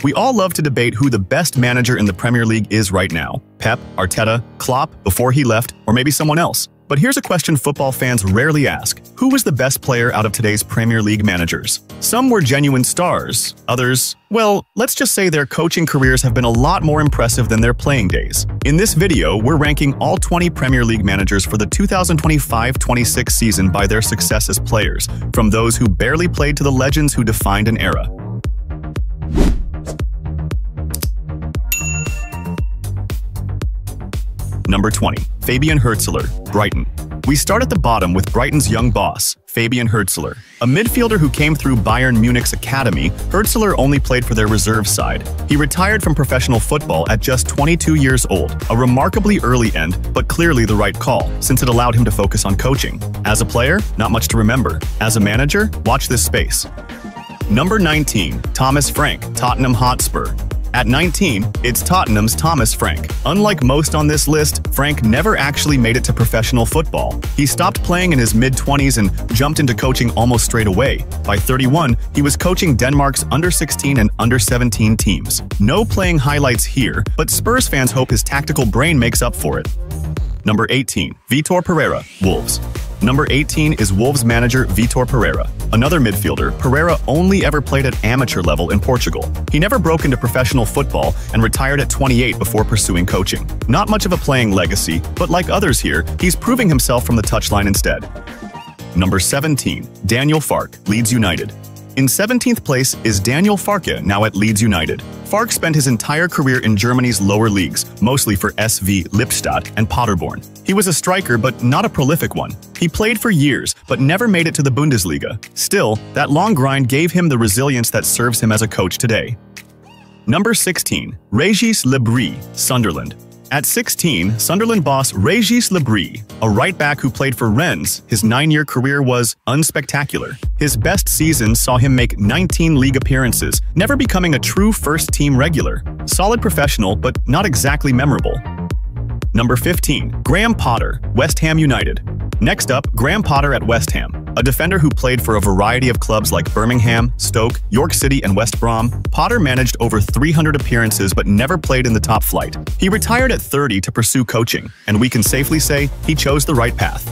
We all love to debate who the best manager in the Premier League is right now. Pep, Arteta, Klopp before he left, or maybe someone else. But here's a question football fans rarely ask. Who was the best player out of today's Premier League managers? Some were genuine stars. Others, well, let's just say their coaching careers have been a lot more impressive than their playing days. In this video, we're ranking all 20 Premier League managers for the 2025-26 season by their success as players, from those who barely played to the legends who defined an era. Number 20. Fabian Hürzeler, Brighton. We start at the bottom with Brighton's young boss, Fabian Hürzeler. A midfielder who came through Bayern Munich's academy, Hürzeler only played for their reserve side. He retired from professional football at just 22 years old, a remarkably early end, but clearly the right call, since it allowed him to focus on coaching. As a player, not much to remember. As a manager, watch this space. Number 19. Thomas Frank, Tottenham Hotspur. At 19, it's Tottenham's Thomas Frank. Unlike most on this list, Frank never actually made it to professional football. He stopped playing in his mid-20s and jumped into coaching almost straight away. By 31, he was coaching Denmark's under-16 and under-17 teams. No playing highlights here, but Spurs fans hope his tactical brain makes up for it. Number 18. Vitor Pereira, Wolves. Number 18 is Wolves manager Vitor Pereira. Another midfielder, Pereira only ever played at amateur level in Portugal. He never broke into professional football and retired at 28 before pursuing coaching. Not much of a playing legacy, but like others here, he's proving himself from the touchline instead. Number 17. Daniel Farke, Leeds United. In 17th place is Daniel Farke, now at Leeds United. Farke spent his entire career in Germany's lower leagues, mostly for SV Lippstadt and Paderborn. He was a striker, but not a prolific one. He played for years, but never made it to the Bundesliga. Still, that long grind gave him the resilience that serves him as a coach today. Number 16. Régis Le Bris, Sunderland. At 16, Sunderland boss Régis Le Bris, a right-back who played for Rennes, his 9-year career was unspectacular. His best season saw him make 19 league appearances, never becoming a true first-team regular. Solid professional, but not exactly memorable. Number 15. Graham Potter, West Ham United. Next up, Graham Potter at West Ham. A defender who played for a variety of clubs like Birmingham, Stoke, York City, and West Brom, Potter managed over 300 appearances but never played in the top flight. He retired at 30 to pursue coaching, and we can safely say he chose the right path.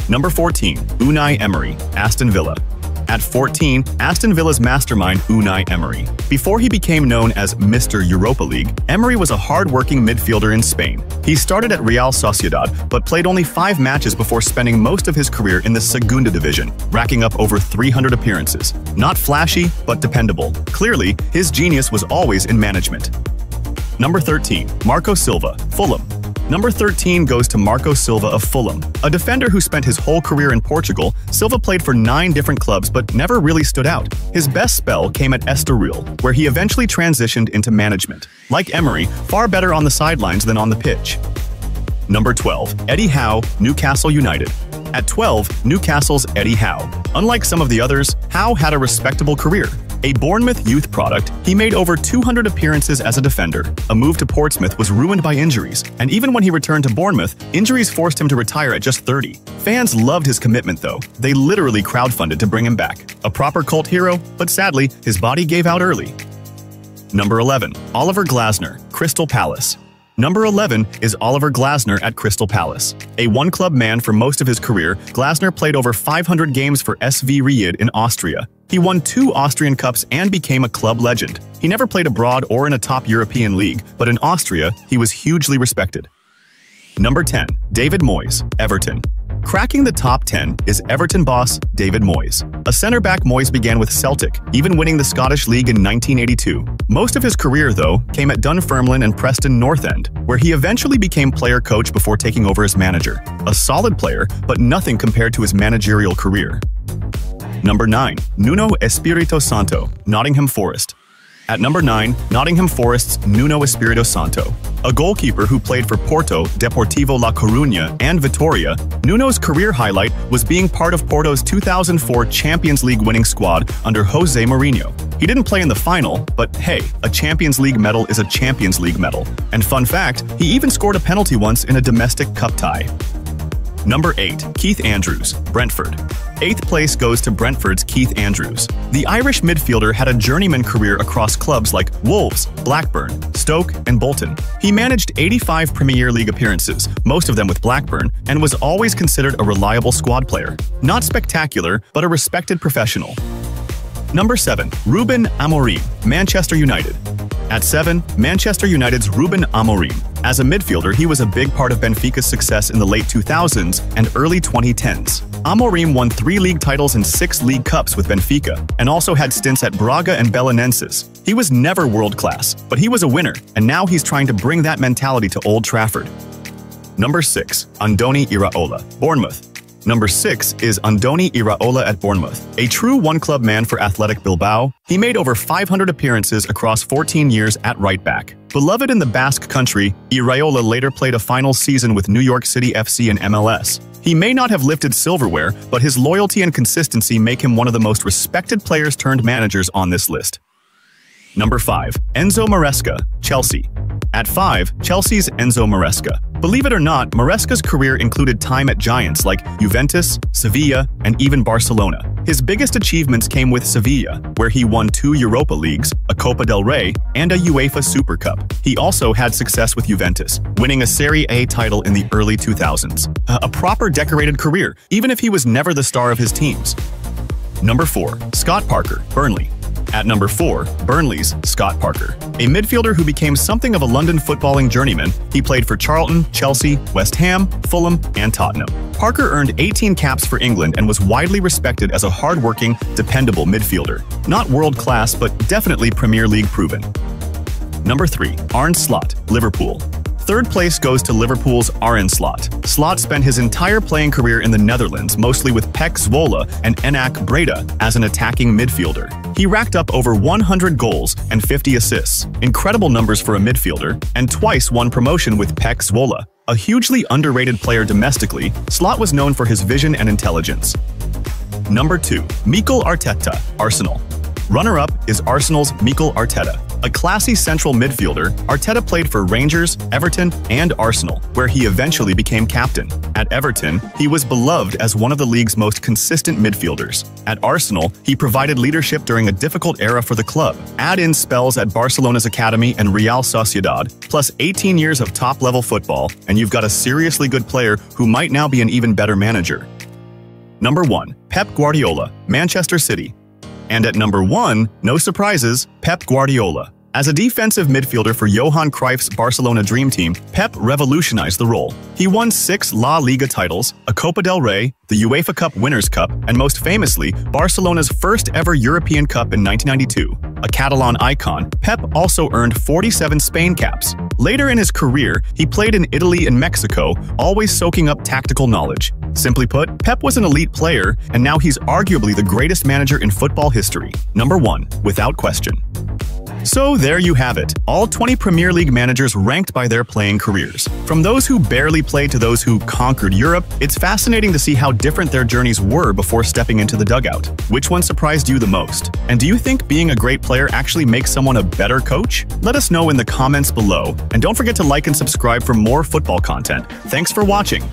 Number 14. Unai Emery, Aston Villa. At 14, Aston Villa's mastermind Unai Emery. Before he became known as Mr. Europa League, Emery was a hard-working midfielder in Spain. He started at Real Sociedad, but played only 5 matches before spending most of his career in the Segunda division, racking up over 300 appearances. Not flashy, but dependable. Clearly, his genius was always in management. Number 13. Marco Silva, Fulham. Number 13 goes to Marco Silva of Fulham. A defender who spent his whole career in Portugal, Silva played for 9 different clubs but never really stood out. His best spell came at Estoril, where he eventually transitioned into management. Like Emery, far better on the sidelines than on the pitch. Number 12. Eddie Howe, Newcastle United. At 12, Newcastle's Eddie Howe. Unlike some of the others, Howe had a respectable career. A Bournemouth youth product, he made over 200 appearances as a defender. A move to Portsmouth was ruined by injuries, and even when he returned to Bournemouth, injuries forced him to retire at just 30. Fans loved his commitment though. They literally crowdfunded to bring him back. A proper cult hero, but sadly, his body gave out early. Number 11. Oliver Glasner, Crystal Palace. Number 11 is Oliver Glasner at Crystal Palace. A one-club man for most of his career, Glasner played over 500 games for SV Ried in Austria. He won 2 Austrian Cups and became a club legend. He never played abroad or in a top European league, but in Austria, he was hugely respected. Number 10. David Moyes, Everton. Cracking the top 10 is Everton boss David Moyes. A centre-back, Moyes began with Celtic, even winning the Scottish League in 1982. Most of his career, though, came at Dunfermline and Preston North End, where he eventually became player-coach before taking over as manager. A solid player, but nothing compared to his managerial career. Number 9. Nuno Espirito Santo, Nottingham Forest. At number 9, Nottingham Forest's Nuno Espirito Santo. A goalkeeper who played for Porto, Deportivo La Coruña, and Vitoria, Nuno's career highlight was being part of Porto's 2004 Champions League winning squad under Jose Mourinho. He didn't play in the final, but hey, a Champions League medal is a Champions League medal. And fun fact, he even scored a penalty once in a domestic cup tie. Number 8. Keith Andrews, Brentford. 8th place goes to Brentford's Keith Andrews. The Irish midfielder had a journeyman career across clubs like Wolves, Blackburn, Stoke, and Bolton. He managed 85 Premier League appearances, most of them with Blackburn, and was always considered a reliable squad player. Not spectacular, but a respected professional. Number 7. Ruben Amorim, Manchester United. At 7, Manchester United's Ruben Amorim. As a midfielder, he was a big part of Benfica's success in the late 2000s and early 2010s. Amorim won 3 league titles and 6 league cups with Benfica, and also had stints at Braga and Belenenses. He was never world-class, but he was a winner, and now he's trying to bring that mentality to Old Trafford. Number 6. Andoni Iraola, Bournemouth. Number 6 is Andoni Iraola at Bournemouth. A true one-club man for Athletic Bilbao, he made over 500 appearances across 14 years at right-back. Beloved in the Basque Country, Iraola later played a final season with New York City FC in MLS. He may not have lifted silverware, but his loyalty and consistency make him one of the most respected players turned managers on this list. Number 5. Enzo Maresca, Chelsea. At 5, Chelsea's Enzo Maresca. Believe it or not, Maresca's career included time at giants like Juventus, Sevilla, and even Barcelona. His biggest achievements came with Sevilla, where he won 2 Europa Leagues, a Copa del Rey, and a UEFA Super Cup. He also had success with Juventus, winning a Serie A title in the early 2000s. A proper decorated career, even if he was never the star of his teams. Number 4. Scott Parker, Burnley. At number 4, Burnley's Scott Parker. A midfielder who became something of a London footballing journeyman, he played for Charlton, Chelsea, West Ham, Fulham, and Tottenham. Parker earned 18 caps for England and was widely respected as a hard-working, dependable midfielder. Not world-class, but definitely Premier League proven. Number 3. Arne Slot, Liverpool. 3rd place goes to Liverpool's Arne Slot. Slot spent his entire playing career in the Netherlands, mostly with PEC Zwolle and NAC Breda as an attacking midfielder. He racked up over 100 goals and 50 assists, incredible numbers for a midfielder, and twice won promotion with PEC Zwolle. A hugely underrated player domestically, Slot was known for his vision and intelligence. Number 2. Mikel Arteta, Arsenal. Runner-up is Arsenal's Mikel Arteta. A classy central midfielder, Arteta played for Rangers, Everton, and Arsenal, where he eventually became captain. At Everton, he was beloved as one of the league's most consistent midfielders. At Arsenal, he provided leadership during a difficult era for the club. Add in spells at Barcelona's academy and Real Sociedad, plus 18 years of top-level football, and you've got a seriously good player who might now be an even better manager. Number 1. Pep Guardiola, Manchester City. And at number 1, no surprises, Pep Guardiola. As a defensive midfielder for Johan Cruyff's Barcelona Dream Team, Pep revolutionized the role. He won 6 La Liga titles, a Copa del Rey, the UEFA Cup Winners' Cup, and most famously, Barcelona's first ever European Cup in 1992. A Catalan icon, Pep also earned 47 Spain caps. Later in his career, he played in Italy and Mexico, always soaking up tactical knowledge. Simply put, Pep was an elite player, and now he's arguably the greatest manager in football history. Number 1, without question. So there you have it, all 20 Premier League managers ranked by their playing careers. From those who barely played to those who conquered Europe, it's fascinating to see how different their journeys were before stepping into the dugout. Which one surprised you the most? And do you think being a great player actually makes someone a better coach? Let us know in the comments below, and don't forget to like and subscribe for more football content. Thanks for watching.